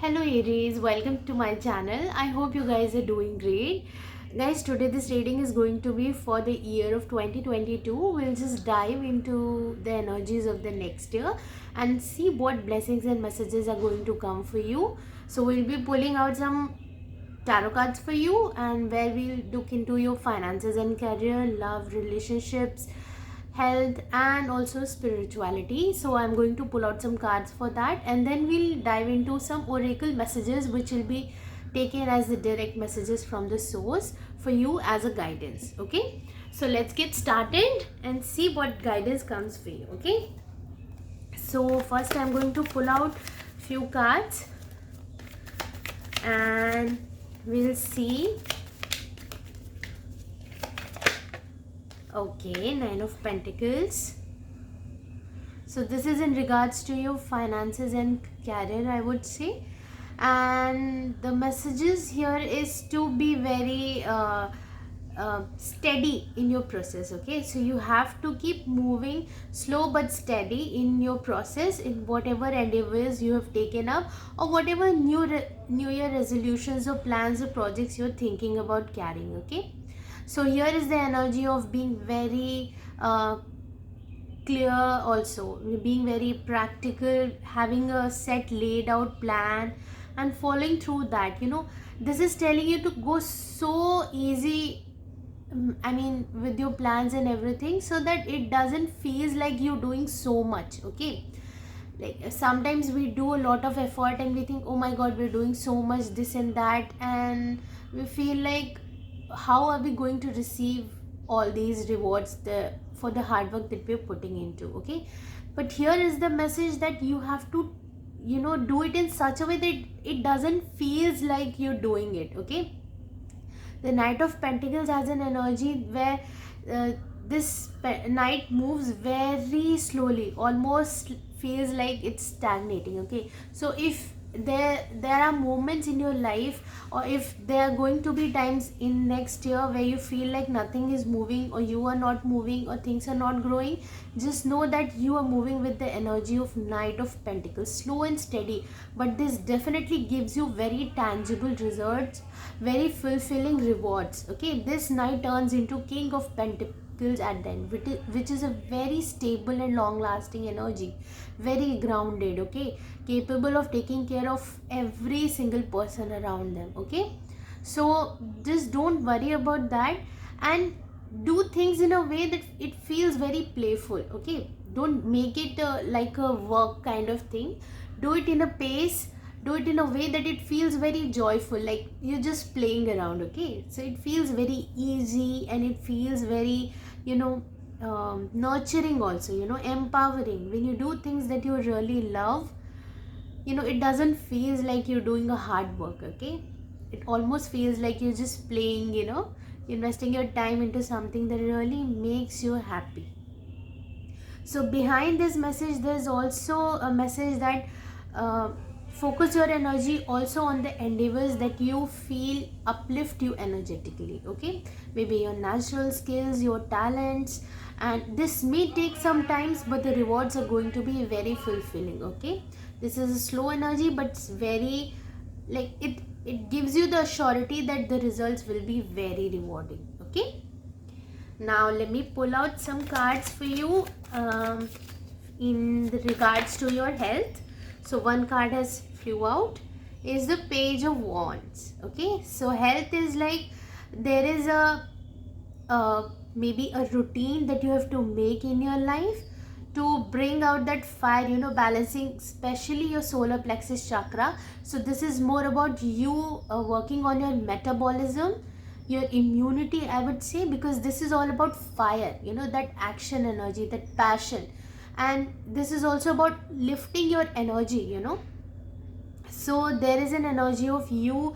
Hello Aries, welcome to my channel. I hope you guys are doing great. Guys, today this reading is going to be for the year of 2022. We'll just dive into the energies of the next year and see what blessings and messages are going to come for you. So we'll be pulling out some tarot cards for you, and where we'll look into your finances and career, love, relationships, health, and also spirituality. So I'm going to pull out some cards for that, and then we'll dive into some oracle messages which will be taken as the direct messages from the source for you as a guidance. Okay, so let's get started and see what guidance comes for you. Okay, so first I'm going to pull out few cards and we'll see. Okay, Nine of Pentacles. So this is in regards to your finances and career, I would say. And the messages here is to be very steady in your process. Okay, so you have to keep moving slow but steady in your process, in whatever endeavors you have taken up, or whatever new year resolutions or plans or projects you're thinking about carrying. Okay, so here is the energy of being very clear, also being very practical, having a set laid out plan and following through that. This is telling you to go so easy, I mean, with your plans and everything, so that it doesn't feel like you're doing so much. Okay, like sometimes we do a lot of effort and we think, oh my god, we're doing so much this and that, and we feel like, how are we going to receive all these rewards for the hard work that we're putting into? Okay, but here is the message that you have to do it in such a way that it doesn't feels like you're doing it. Okay, the Knight of Pentacles has an energy where this knight moves very slowly, almost feels like it's stagnating. Okay, so if there are moments in your life, or if there are going to be times in next year where you feel like nothing is moving, or you are not moving, or things are not growing, just know that you are moving with the energy of Knight of Pentacles, slow and steady, but this definitely gives you very tangible results, very fulfilling rewards. Okay, this knight turns into King of Pentacles at the end, which is a very stable and long lasting energy, very grounded. Okay, capable of taking care of every single person around them. Okay, so just don't worry about that, and do things in a way that it feels very playful. Okay, don't make it like a work kind of thing. Do it in a pace, do it in a way that it feels very joyful, like you're just playing around. Okay, so it feels very easy, and it feels very nurturing also, empowering. When you do things that you really love, it doesn't feel like you're doing a hard work. Okay, it almost feels like you're just playing, investing your time into something that really makes you happy. So behind this message, there's also a message that focus your energy also on the endeavors that you feel uplift you energetically. Okay, maybe your natural skills, your talents, and this may take some times, but the rewards are going to be very fulfilling. Okay, this is a slow energy, but it's very, like, it gives you the surety that the results will be very rewarding. Okay, now let me pull out some cards for you in regards to your health. So one card has flew out, is the Page of Wands. Okay, so health is like, there is a maybe a routine that you have to make in your life to bring out that fire, balancing especially your solar plexus chakra. So this is more about you working on your metabolism, your immunity, I would say, because this is all about fire, that action energy, that passion. And this is also about lifting your energy. So there is an energy of you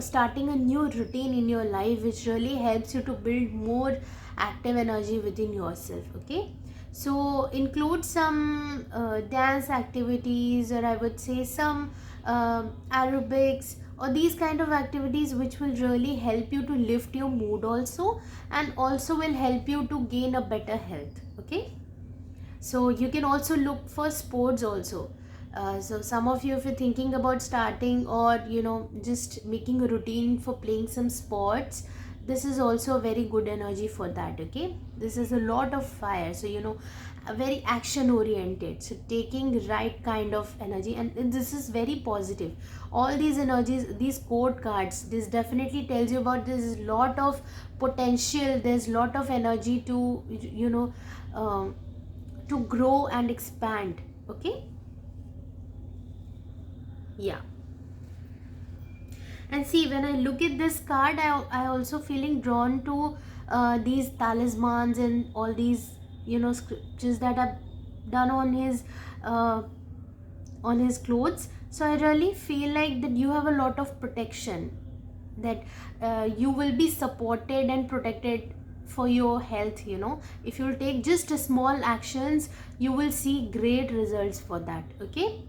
starting a new routine in your life, which really helps you to build more active energy within yourself. Okay, so include some dance activities, or I would say some aerobics, or these kind of activities which will really help you to lift your mood also, and also will help you to gain a better health. Okay, so you can also look for sports also, So some of you, if you're thinking about starting or just making a routine for playing some sports, this is also a very good energy for that. Okay, this is a lot of fire, so a very action oriented, so taking right kind of energy, and this is very positive. All these energies, these code cards, this definitely tells you about this lot of potential, there's lot of energy to um, to grow and expand. Okay, yeah. And see, when I look at this card, I also feeling drawn to these talismans and all these scriptures that are done uh, on his clothes. So I really feel like that you have a lot of protection, that you will be supported and protected for your health. If you'll take just a small actions, you will see great results for that. Okay,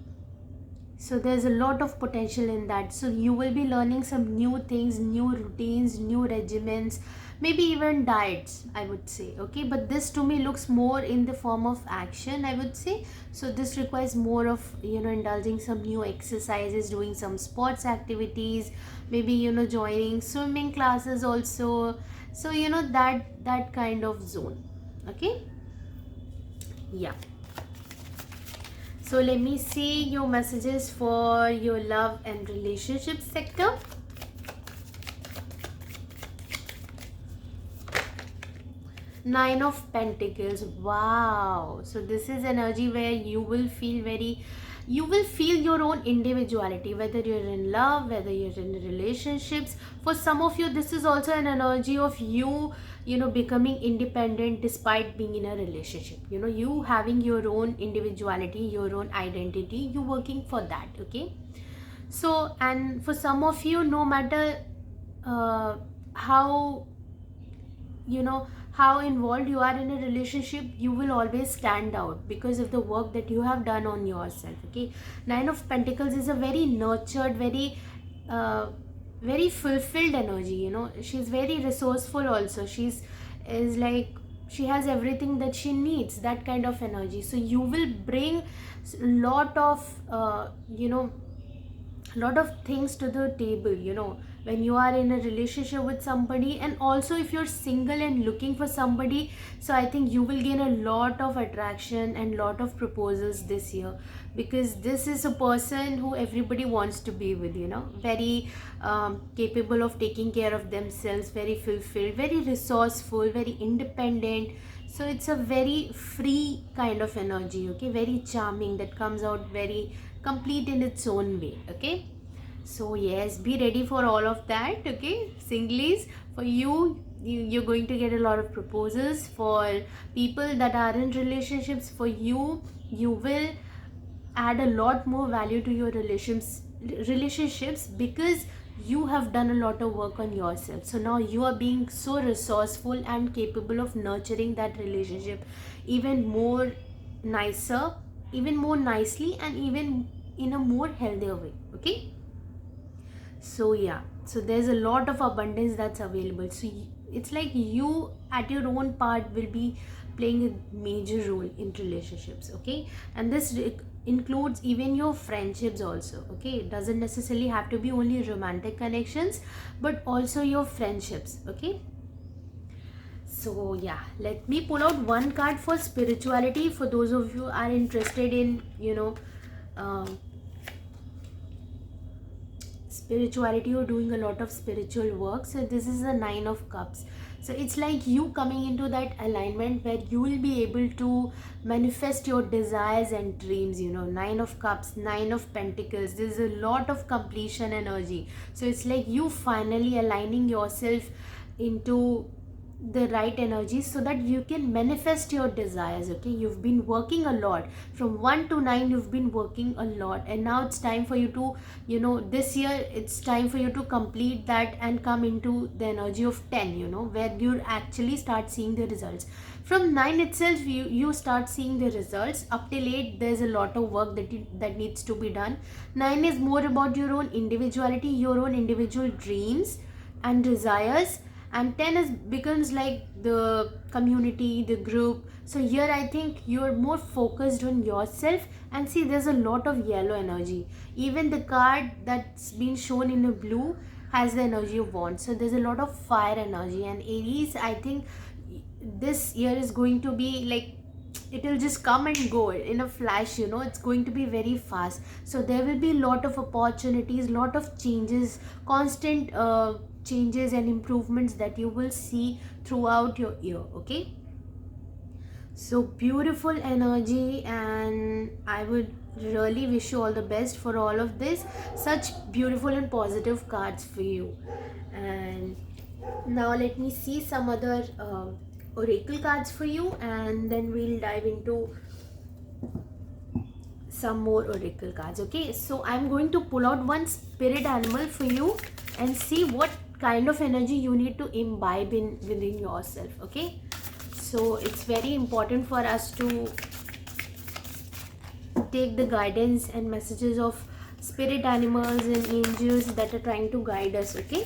so there's a lot of potential in that. So you will be learning some new things, new routines, new regimens, maybe even diets, I would say. Okay, but this to me looks more in the form of action, I would say. So this requires more of indulging some new exercises, doing some sports activities, maybe joining swimming classes also. So that kind of zone. Okay, yeah. So let me see your messages for your love and relationship sector. Nine of Pentacles. Wow. So this is energy where you will feel your own individuality, whether you're in love, whether you're in relationships. For some of you, this is also an energy of you becoming independent despite being in a relationship. You having your own individuality, your own identity, you working for that. Okay, so, and for some of you, no matter uh, how you know how involved you are in a relationship, you will always stand out because of the work that you have done on yourself. Okay, Nine of Pentacles is a very nurtured, uh, very fulfilled energy. She's very resourceful also. Is like she has everything that she needs, that kind of energy. So you will bring lot of lot of things to the table, when you are in a relationship with somebody. And also if you're single and looking for somebody, so I think you will gain a lot of attraction and lot of proposals this year, because this is a person who everybody wants to be with. Very capable of taking care of themselves, very fulfilled, very resourceful, very independent. So it's a very free kind of energy. Okay, very charming, that comes out very complete in its own way. Okay, so yes, be ready for all of that. Okay, singlies, for you're going to get a lot of proposals. For people that are in relationships, for you will add a lot more value to your relationships, because you have done a lot of work on yourself. So now you are being so resourceful and capable of nurturing that relationship even more nicer, even more nicely, and even in a more healthier way. Okay, so yeah, so there's a lot of abundance that's available. So it's like you at your own part will be playing a major role in relationships. Okay, and this includes even your friendships also. Okay, it doesn't necessarily have to be only romantic connections, but also your friendships. Okay, so yeah, let me pull out one card for spirituality, for those of you are interested in um, spirituality or doing a lot of spiritual work. So this is a Nine of Cups. So it's like you coming into that alignment where you will be able to manifest your desires and dreams. Nine of Cups, Nine of Pentacles, there's a lot of completion energy. So it's like you finally aligning yourself into the right energy so that you can manifest your desires. Okay, you've been working a lot from 1 to 9, you've been working a lot, and now it's time for you to this year it's time for you to complete that and come into the energy of 10, where you actually start seeing the results. From 9 itself, you start seeing the results. Up till 8, there's a lot of work that needs to be done. 9 is more about your own individuality, your own individual dreams and desires. and 10 is becomes like the community, the group. So here I think you're more focused on yourself. And see, there's a lot of yellow energy. Even the card that's been shown in the blue has the energy of wands, so there's a lot of fire energy. And Aries, I think this year is going to be like, it will just come and go in a flash, you know. It's going to be very fast, so there will be a lot of opportunities, lot of changes, constant changes and improvements that you will see throughout your year. Okay, so beautiful energy, and I would really wish you all the best for all of this. Such beautiful and positive cards for you. And now let me see some other oracle cards for you, and then we'll dive into some more oracle cards. Okay, so I'm going to pull out one spirit animal for you and see what kind of energy you need to imbibe in within yourself. Okay, so it's very important for us to take the guidance and messages of spirit animals and angels that are trying to guide us. Okay,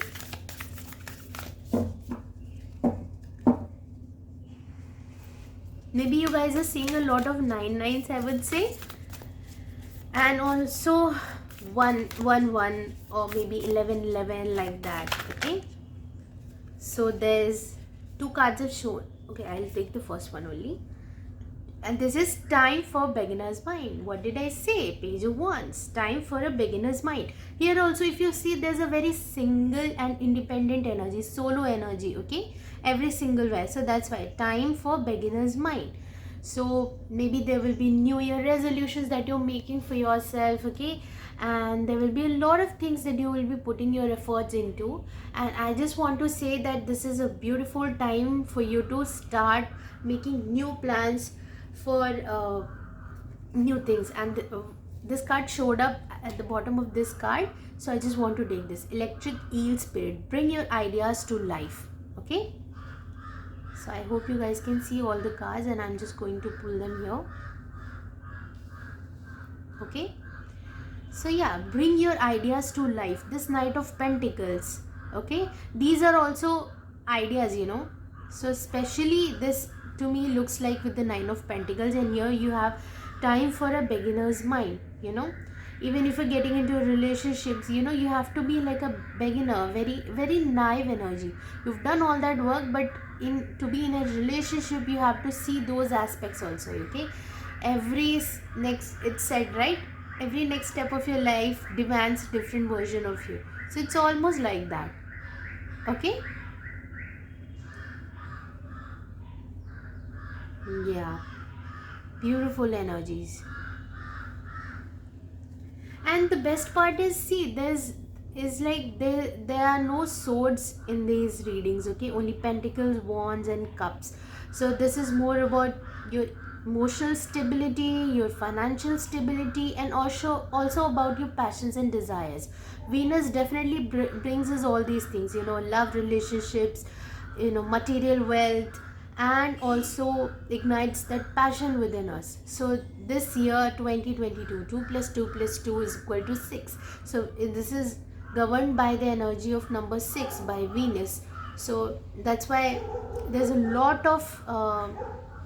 maybe you guys are seeing a lot of 9-9s, I would say, and also 1-1-1 or maybe 11-11, like that. Okay, so there's two cards are shown. Okay, I'll take the first one only. And this is time for beginner's mind. What did I say? Page of Wands. Time for a beginner's mind. Here also, if you see, there's a very single and independent energy, solo energy. Okay, every single way. So that's why time for beginner's mind. So maybe there will be new year resolutions that you're making for yourself. Okay, and there will be a lot of things that you will be putting your efforts into. And I just want to say that this is a beautiful time for you to start making new plans for new things. And this card showed up at the bottom of this card, so I just want to take this electric eel spirit. Bring your ideas to life. Okay, so I hope you guys can see all the cards, and I'm just going to pull them here. Okay, so yeah, bring your ideas to life. This Knight of Pentacles. Okay, these are also ideas, you know. So especially this to me looks like with the Nine of Pentacles, and here you have time for a beginner's mind, you know. Even if you're getting into relationships, you know, you have to be like a beginner, very naive energy. You've done all that work, but to be in a relationship, you have to see those aspects also. Okay, every next, it's said, right, every next step of your life demands different version of you. So it's almost like that. Okay, yeah, beautiful energies. And the best part is, see, there are no swords in these readings. Okay, only pentacles, wands and cups. So this is more about your emotional stability, your financial stability, and also about your passions and desires. Venus definitely brings us all these things, you know, love, relationships, you know, material wealth, and also ignites that passion within us. So this year 2022, 2 plus 2 plus 2 is equal to 6. So this is governed by the energy of number 6 by Venus. So that's why there's a lot of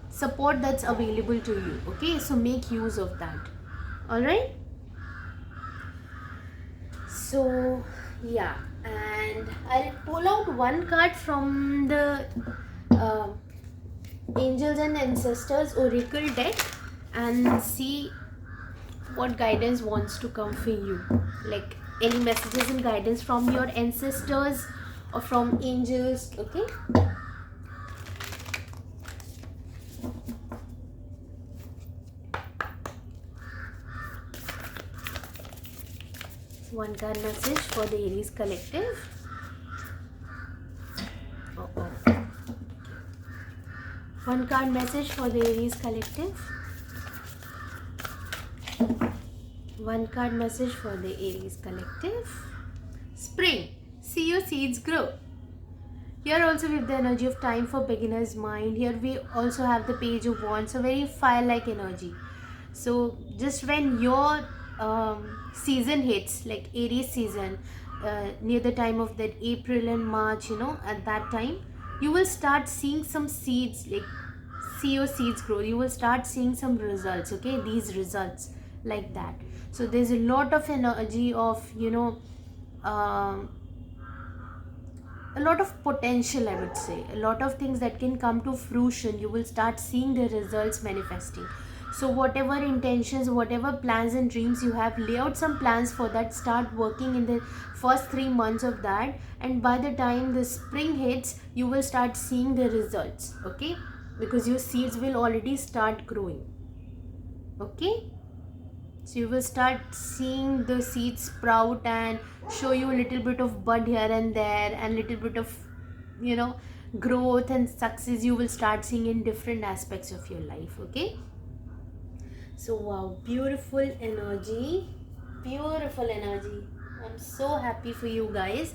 support that's available to you. Okay, so make use of that. All right, so yeah, and I'll pull out one card from the uh, Angels and Ancestors Oracle deck and see what guidance wants to come for you. Like any messages and guidance from your ancestors or from angels. Okay, one card message for the Aries collective. One card message for the Aries collective. One card message for the Aries collective. Spring, see your seeds grow. Here also we have the energy of time for beginner's mind. Here we also have the Page of Wands, so very fire-like energy. So just when your season hits, like Aries season, near the time of that April and March, at that time you will start seeing some seeds, like see your seeds grow. You will start seeing some results, okay, these results, like that. So there's a lot of energy of, um, a lot of potential, I would say, a lot of things that can come to fruition. You will start seeing the results manifesting. So whatever intentions, whatever plans and dreams you have, lay out some plans for that. Start working in the first 3 months of that, and by the time the spring hits, you will start seeing the results, okay, because your seeds will already start growing, okay. So you will start seeing the seeds sprout and show you a little bit of bud here and there, and little bit of, you know growth and success you will start seeing in different aspects of your life, okay. So wow, beautiful energy, beautiful energy. I'm so happy for you guys.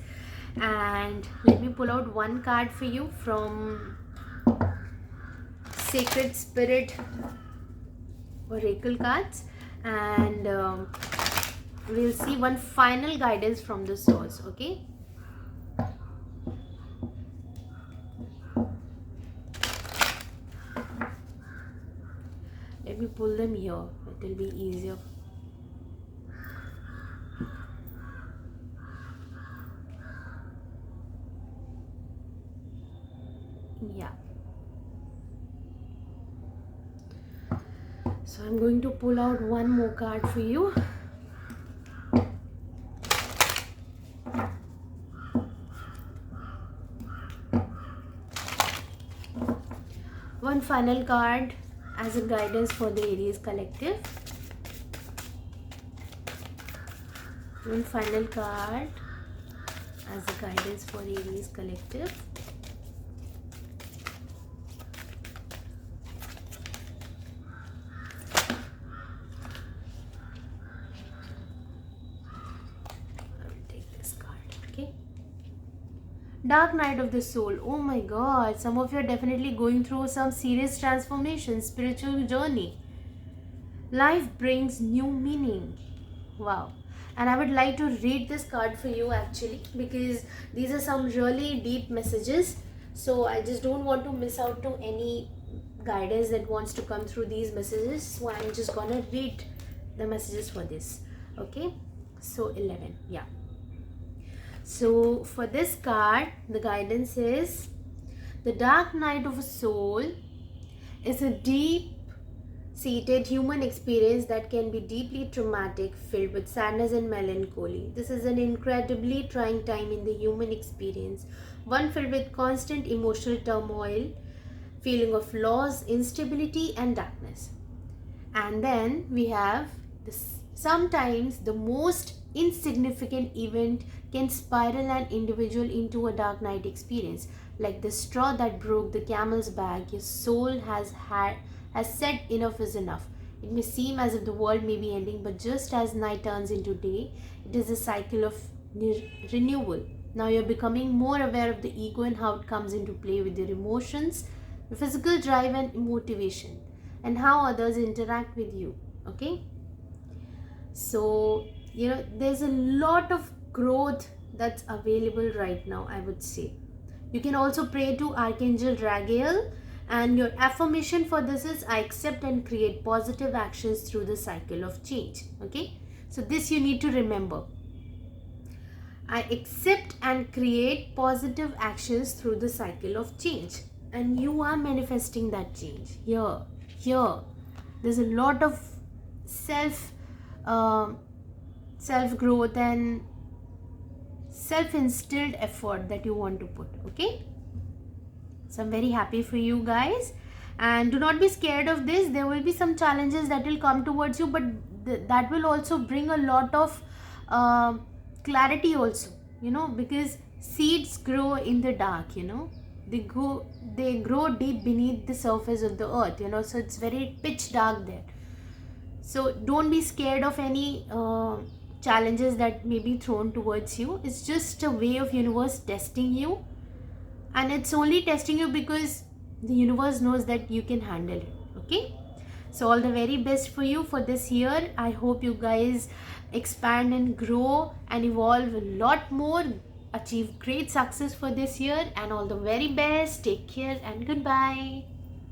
And let me pull out one card for you from Sacred Spirit Oracle cards, and we'll see one final guidance from the source, okay. Let me pull them here, it will be easier. Yeah, so I'm going to pull out one more card for you. One final card as a guidance for the Aries collective. One final card as a guidance for Aries collective. I will take this card, okay. Dark night of the soul. Oh my god, some of you are definitely going through some serious transformation, spiritual journey. Life brings new meaning. Wow. And I would like to read this card for you actually, because these are some really deep messages. So I just don't want to miss out to any guidance that wants to come through these messages. So I'm just gonna read the messages for this. Okay. So 11. Yeah. So for this card, the guidance is the dark night of a soul is a deep-seated human experience that can be deeply traumatic, filled with sadness and melancholy. This is an incredibly trying time in the human experience, one filled with constant emotional turmoil, feeling of loss, instability, and darkness. And then we have this. Sometimes the most insignificant event can spiral an individual into a dark night experience. Like the straw that broke the camel's back, your soul has said enough is enough. It may seem as if the world may be ending, but just as night turns into day, it is a cycle of renewal. Now you're becoming more aware of the ego and how it comes into play with your emotions, your physical drive and motivation, and how others interact with you, okay. So there's a lot of growth that's available right now, I would say. You can also pray to Archangel Raguel, and your affirmation for this is I accept and create positive actions through the cycle of change, okay. So this you need to remember. I accept and create positive actions through the cycle of change, and you are manifesting that change here. There's a lot of self growth and self-instilled effort that you want to put, okay. So I'm very happy for you guys, and do not be scared of this. There will be some challenges that will come towards you, but that will also bring a lot of clarity also, because seeds grow in the dark, they grow deep beneath the surface of the earth, so it's very pitch dark there. So don't be scared of any challenges that may be thrown towards you. It's just a way of universe testing you, and it's only testing you because the universe knows that you can handle it, okay. So all the very best for you for this year. I hope you guys expand and grow and evolve a lot more, achieve great success for this year, and all the very best. Take care and goodbye.